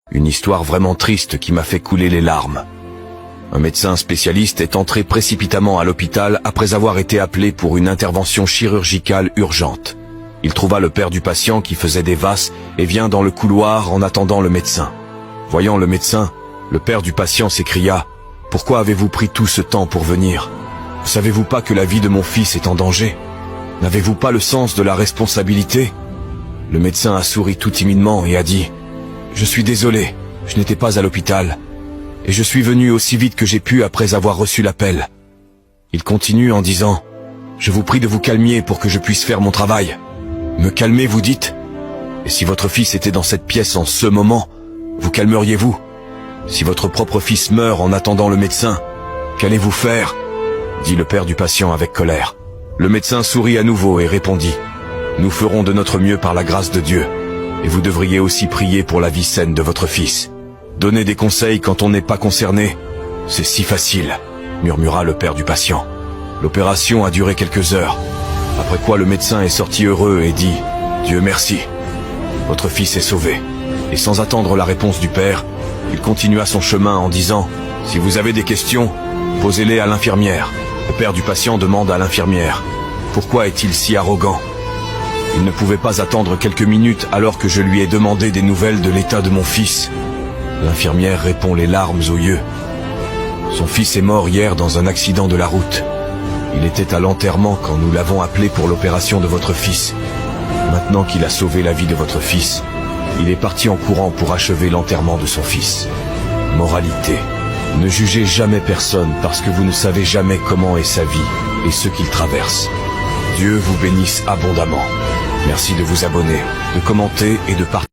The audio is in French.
Une histoire vraiment triste qui m'a fait couler les larmes. Un médecin spécialiste est entré précipitamment à l'hôpital après avoir été appelé pour une intervention chirurgicale urgente. Il trouva le père du patient qui faisait des vasses et vient dans le couloir en attendant le médecin. Voyant le médecin, le père du patient s'écria « Pourquoi avez-vous pris tout ce temps pour venir? Ne savez-vous pas que la vie de mon fils est en danger? N'avez-vous pas le sens de la responsabilité ?» Le médecin a souri tout timidement et a dit « Je suis désolé, je n'étais pas à l'hôpital. Et je suis venu aussi vite que j'ai pu après avoir reçu l'appel. » Il continue en disant « Je vous prie de vous calmer pour que je puisse faire mon travail. » Me calmer, vous dites? Et si votre fils était dans cette pièce en ce moment, vous calmeriez-vous? Si votre propre fils meurt en attendant le médecin, qu'allez-vous faire? Dit le père du patient avec colère. Le médecin sourit à nouveau et répondit « Nous ferons de notre mieux par la grâce de Dieu. Et vous devriez aussi prier pour la vie saine de votre fils. Donner des conseils quand on n'est pas concerné, c'est si facile, murmura le père du patient. L'opération a duré quelques heures, après quoi le médecin est sorti heureux et dit « Dieu merci, votre fils est sauvé. » Et sans attendre la réponse du père, il continua son chemin en disant « Si vous avez des questions, posez-les à l'infirmière. » Le père du patient demande à l'infirmière « Pourquoi est-il si arrogant ?» Il ne pouvait pas attendre quelques minutes alors que je lui ai demandé des nouvelles de l'état de mon fils. L'infirmière répond les larmes aux yeux. Son fils est mort hier dans un accident de la route. Il était à l'enterrement quand nous l'avons appelé pour l'opération de votre fils. Maintenant qu'il a sauvé la vie de votre fils, il est parti en courant pour achever l'enterrement de son fils. Moralité: ne jugez jamais personne parce que vous ne savez jamais comment est sa vie et ce qu'il traverse. Dieu vous bénisse abondamment. Merci de vous abonner, de commenter et de partager.